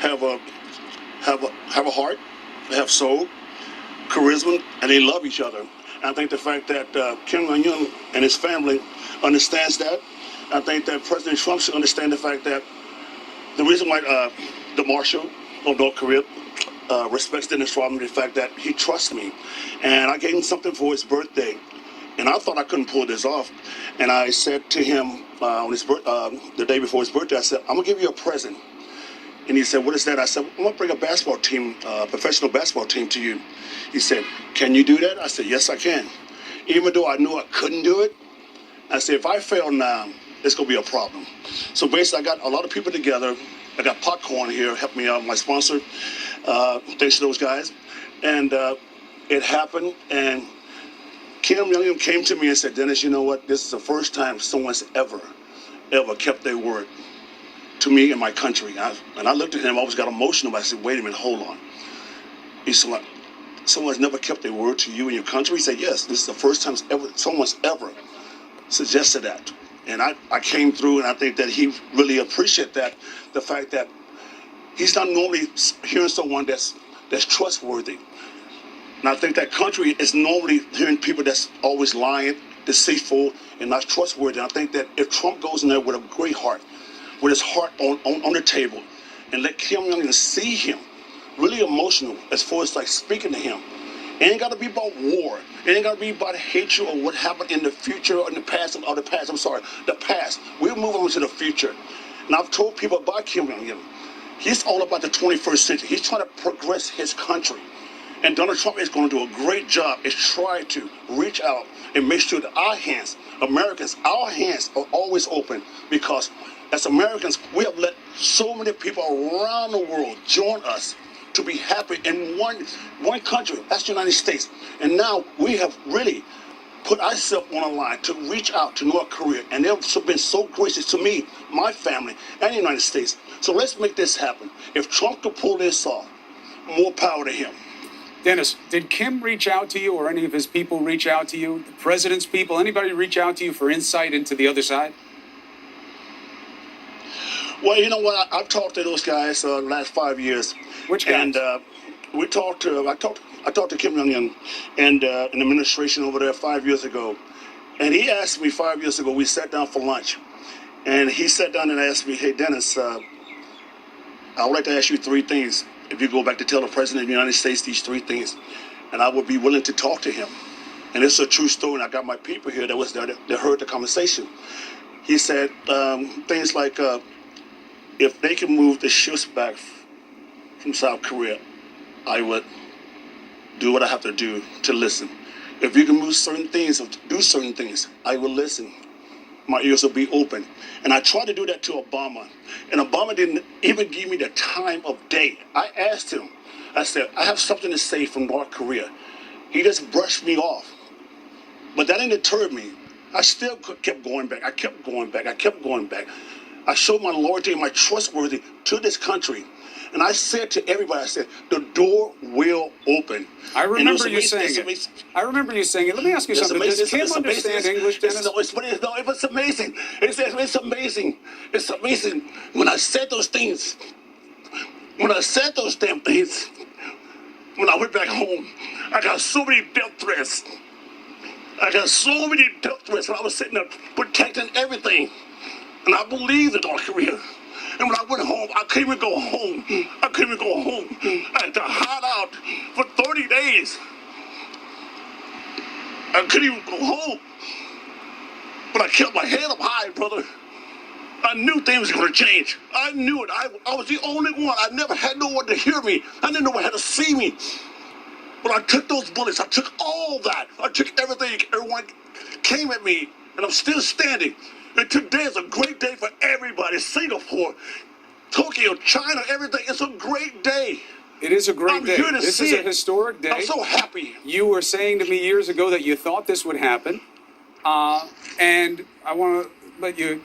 have a heart, they have soul, charisma, and they love each other. And I think the fact that Kim Jong-un and his family understands that. I think that President Trump should understand the fact that the reason why the Marshal of North Korea respects Dennis Rodman, the fact that he trusts me. And I gave him something for his birthday. And I thought I couldn't pull this off. And I said to him on the day before his birthday, I said, I'm going to give you a present. And he said, what is that? I said, I'm going to bring a basketball team, professional basketball team to you. He said, can you do that? I said, yes, I can. Even though I knew I couldn't do it, I said, if I fail now, it's going to be a problem. So basically, I got a lot of people together. I got Popcorn here, helped me out, my sponsor. Thanks to those guys. And it happened. And Kim Jong-un came to me and said, Dennis, you know what? This is the first time someone's ever kept their word to me and my country. And I looked at him, I always got emotional. I said, wait a minute, hold on. He said, someone's never kept their word to you and your country? He said, yes, this is the first time someone's ever suggested that. And I came through, and I think that he really appreciated that, the fact that he's not normally hearing someone that's trustworthy. And I think that country is normally hearing people that's always lying, deceitful, and not trustworthy. And I think that if Trump goes in there with a great heart, with his heart on the table, and let Kim Jong-un see him, really emotional as far as like speaking to him. It ain't got to be about war. It ain't got to be about hatred or what happened in the future or in the past. The past. We're moving on to the future. And I've told people about Kim Jong-un. He's all about the 21st century. He's trying to progress his country. And Donald Trump is going to do a great job is trying to reach out and make sure that our hands, Americans, our hands are always open, because as Americans, we have let so many people around the world join us to be happy in one country, that's the United States. And now we have really put ourselves on the line to reach out to North Korea. And they've been so gracious to me, my family, and the United States. So let's make this happen. If Trump could pull this off, more power to him. Dennis, did Kim reach out to you, or any of his people reach out to you? The president's people, anybody reach out to you for insight into the other side? Well, you know what? I've talked to those guys the last 5 years. Which guys? And I talked to Kim Jong-un and an administration over there 5 years ago. And he asked me 5 years ago, we sat down for lunch. And he sat down and asked me, hey, Dennis, I would like to ask you three things. If you go back to tell the president of the United States these three things, and I would be willing to talk to him. And it's a true story. And I got my people here that was there that heard the conversation. He said things like, if they can move the ships back from South Korea, I would do what I have to do to listen. If you can move certain things or do certain things, I will listen. My ears will be open. And I tried to do that to Obama. And Obama didn't even give me the time of day. I asked him, I said, I have something to say from North Korea. He just brushed me off. But that didn't deter me. I still kept going back. I kept going back. I showed my loyalty and my trustworthy to this country. And I said to everybody, I said, the door will open. I remember you saying it. I remember you saying it. Let me ask you something. Does Kim understand English, Dennis? It's amazing. It's amazing. It's amazing. When I said those things, when I said those damn things, when I went back home, I got so many death threats. I was sitting there protecting everything. And I believed in North Korea. And when I went home, I couldn't even go home. I had to hide out for 30 days. I couldn't even go home. But I kept my head up high, brother. I knew things were going to change. I knew it. I was the only one. I never had no one to hear me. I didn't know one had to see me. But I took those bullets. I took all that. I took everything. Everyone came at me. And I'm still standing. And today is a great day for everybody. Singapore, Tokyo, China, everything. It's a great day. It is a great day. This is a historic day. I'm so happy. You were saying to me years ago that you thought this would happen. And I want to let you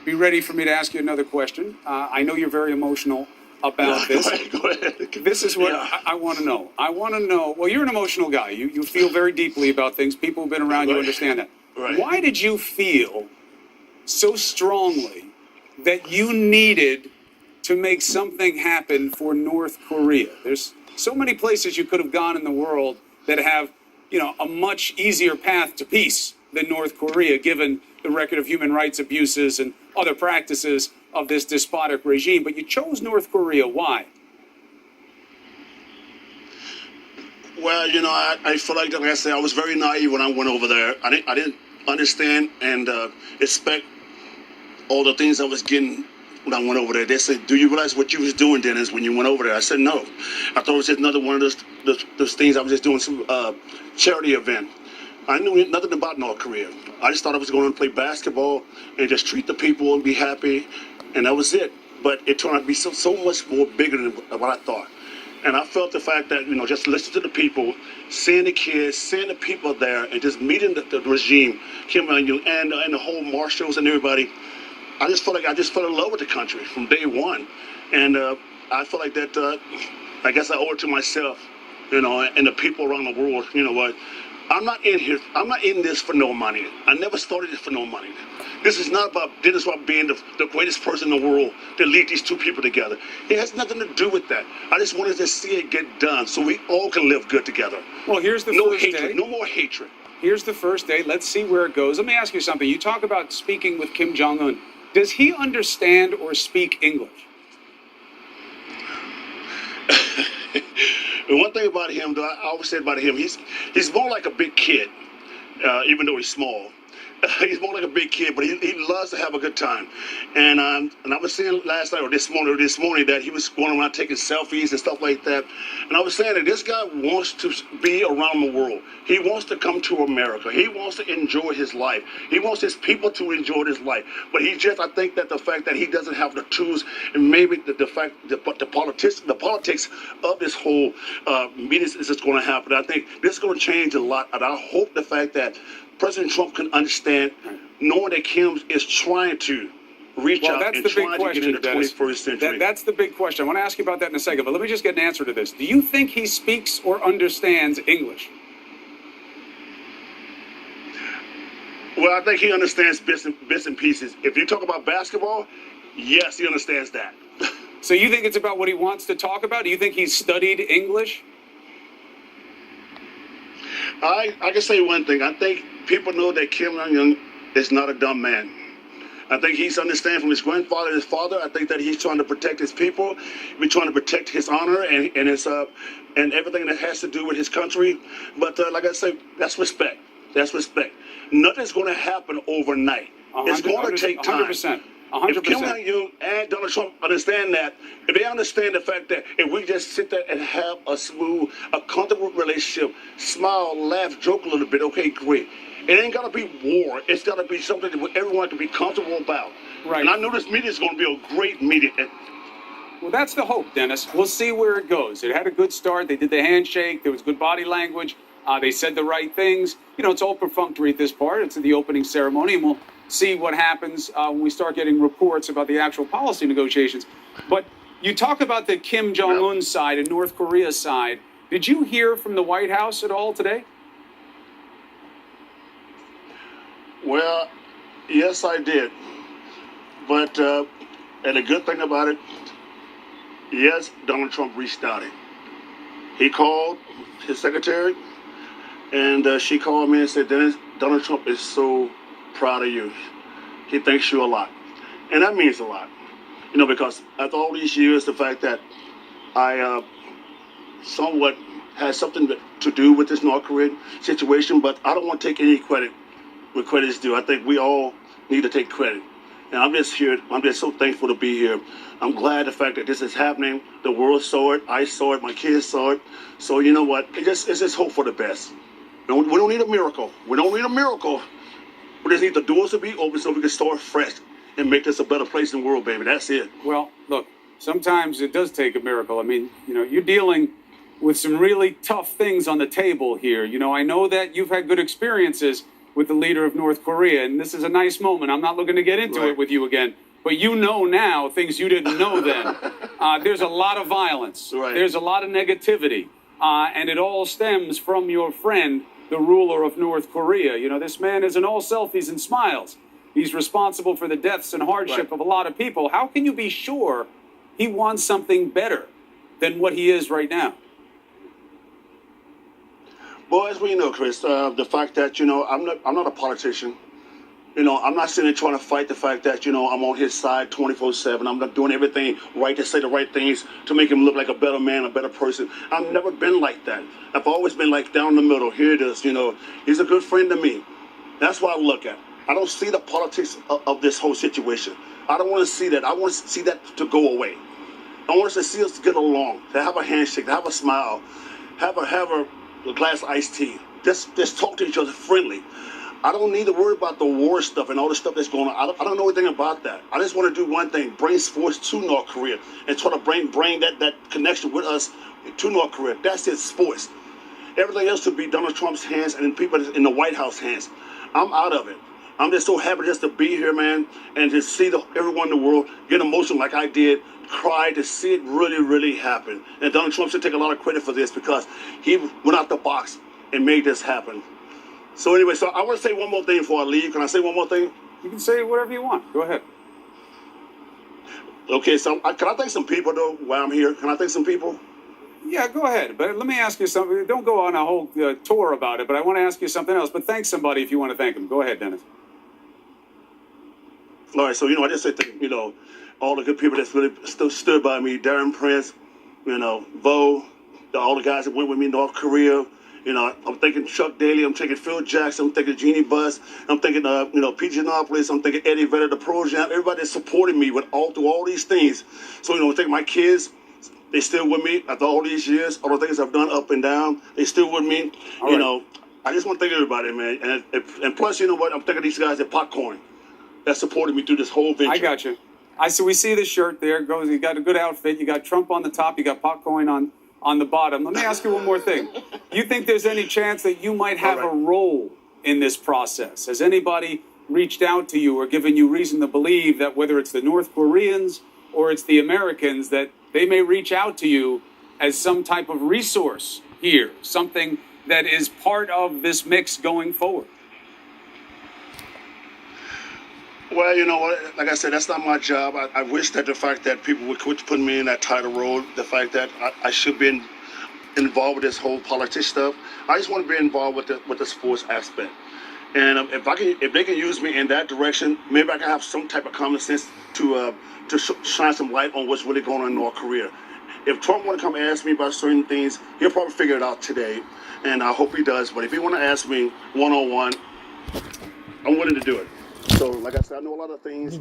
be ready for me to ask you another question. I know you're very emotional about this. Go ahead. This is what I want to know. I want to know, well, you're an emotional guy. You feel very deeply about things. People who've been around you understand that. Right. Why did you feel so strongly that you needed to make something happen for North Korea? There's so many places you could have gone in the world that have, a much easier path to peace than North Korea, given the record of human rights abuses and other practices of this despotic regime. But you chose North Korea. Why? Well, I feel like I said, I was very naive when I went over there. I didn't understand and expect all the things I was getting when I went over there. They said, "Do you realize what you was doing, Dennis, when you went over there?" I said, "No." I thought it was just another one of those things. I was just doing some charity event. I knew nothing about North Korea. I just thought I was going to play basketball and just treat the people and be happy, and that was it. But it turned out to be so much more bigger than what I thought. And I felt the fact that, just listening to the people, seeing the kids, seeing the people there, and just meeting the regime, Kim Jong-un, and the whole marshals and everybody, I just felt in love with the country from day one. And I feel like that, I guess I owe it to myself, and the people around the world. You know what? I'm not in this for no money. I never started it for no money. This is not about being the greatest person in the world to lead these two people together. It has nothing to do with that. I just wanted to see it get done so we all can live good together. Well, here's the no first hatred, day. no more hatred. Here's the first day. Let's see where it goes. Let me ask you something. You talk about speaking with Kim Jong-un. Does he understand or speak English? And one thing about him, though, I always say about him, he's more like a big kid, even though he's small. He's more like a big kid, but he loves to have a good time. And I was saying last night or this morning that he was going around taking selfies and stuff like that. And I was saying that this guy wants to be around the world. He wants to come to America. He wants to enjoy his life. He wants his people to enjoy his life. But I think that the fact that he doesn't have the tools, and maybe the politics of this whole meeting is just going to happen. I think this is going to change a lot. And I hope the fact that President Trump can understand, knowing that Kim is trying to reach out and trying to get in the 21st century. That's the big question. I want to ask you about that in a second, but let me just get an answer to this. Do you think he speaks or understands English? Well, I think he understands bits and pieces. If you talk about basketball, yes, he understands that. So you think it's about what he wants to talk about? Do you think he's studied English? I can say one thing. I think people know that Kim Jong-un is not a dumb man. I think he's understanding from his grandfather and his father. I think that he's trying to protect his people. He's trying to protect his honor and his and everything that has to do with his country. But like I say, that's respect. That's respect. Nothing's going to happen overnight. It's going to take time. 100%. If Kim Jong-un and Donald Trump understand that, if they understand the fact that if we just sit there and have a smooth, a comfortable relationship, smile, laugh, joke a little bit, okay, great. It ain't got to be war. It's got to be something that everyone can be comfortable about. Right. And I know this meeting is going to be a great meeting. Well, that's the hope, Dennis. We'll see where it goes. It had a good start. They did the handshake. There was good body language. They said the right things. It's all perfunctory at this part. It's the opening ceremony, and we'll see what happens when we start getting reports about the actual policy negotiations. But you talk about the Kim Jong-un side and North Korea side. Did you hear from the White House at all today? Well, yes, I did. But, and the good thing about it, yes, Donald Trump reached out. He called his secretary, and she called me and said, "Dennis, Donald Trump is so proud of you. He thanks you a lot." And that means a lot, because after all these years, the fact that I somewhat had something to do with this North Korean situation, but I don't want to take any credit where credit is due. I think we all need to take credit. And I'm just here. I'm just so thankful to be here. I'm glad the fact that this is happening. The world saw it. I saw it. My kids saw it. So you know what? It's just hope for the best. We don't need a miracle. We don't need a miracle. We just need the doors to be open so we can start fresh and make this a better place in the world, baby. That's it. Well, look, sometimes it does take a miracle. I mean, you're dealing with some really tough things on the table here. I know that you've had good experiences with the leader of North Korea, and this is a nice moment. I'm not looking to get into it with you again, but now things you didn't know then. There's a lot of violence. Right. There's a lot of negativity, and it all stems from your friend, the ruler of North Korea. This man isn't all selfies and smiles. He's responsible for the deaths and hardship of a lot of people. How can you be sure he wants something better than what he is right now. Well, as we know, Chris, the fact that I'm not a politician. I'm not sitting there trying to fight the fact that I'm on his side 24/7. I'm not doing everything right to say the right things to make him look like a better man, a better person. I've never been like that. I've always been like down the middle. Here it is. He's a good friend to me. That's what I look at. I don't see the politics of this whole situation. I don't want to see that. I want to see that to go away. I want us to see us get along, to have a handshake, to have a smile, have a glass of iced tea. Just talk to each other friendly. I don't need to worry about the war stuff and all the stuff that's going on. I don't know anything about that. I just want to do one thing: bring sports to North Korea and try to bring that connection with us to North Korea. That's it, sports. Everything else should be Donald Trump's hands and people in the White House hands. I'm out of it. I'm just so happy just to be here, man, and to see everyone in the world get emotional like I did, cry to see it really, really happen. And Donald Trump should take a lot of credit for this because he went out the box and made this happen. So anyway, I want to say one more thing before I leave. Can I say one more thing? You can say whatever you want. Go ahead. Okay, so can I thank some people, though, while I'm here? Can I thank some people? Yeah, go ahead. But let me ask you something. Don't go on a whole tour about it, but I want to ask you something else. But thank somebody if you want to thank them. Go ahead, Dennis. All right, so, I just say thank, all the good people that's really still stood by me. Darren Prince, Vo, all the guys that went with me, North Korea. I'm thinking Chuck Daly. I'm thinking Phil Jackson. I'm thinking Jeannie Buss. I'm thinking, Pete Giannopoulos. I'm thinking Eddie Vedder, the Pro Jam. Everybody that supported me through all these things. So, I think my kids, they still with me after all these years. All the things I've done up and down, they still with me. All right. I just want to thank everybody, man. And plus, you know what? I'm thinking these guys at Popcorn that supported me through this whole venture. I got you. We see the shirt there. You got a good outfit. You got Trump on the top. You got Popcorn on the bottom. Let me ask you one more thing. You think there's any chance that you might have a role in this process? Has anybody reached out to you or given you reason to believe that whether it's the North Koreans or it's the Americans, that they may reach out to you as some type of resource here, something that is part of this mix going forward? Well, you know what? Like I said, that's not my job. I wish that the fact that people would quit putting me in that title role, the fact that I should be involved with this whole politics stuff. I just want to be involved with the sports aspect. And if they can use me in that direction, maybe I can have some type of common sense to shine some light on what's really going on in North Korea. If Trump want to come ask me about certain things, he'll probably figure it out today, and I hope he does. But if he want to ask me one-on-one, I'm willing to do it. So, like I said, I know a lot of things,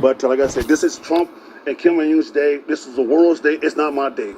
but like I said, this is Trump and Kim Jong-un's day. This is the world's day. It's not my day.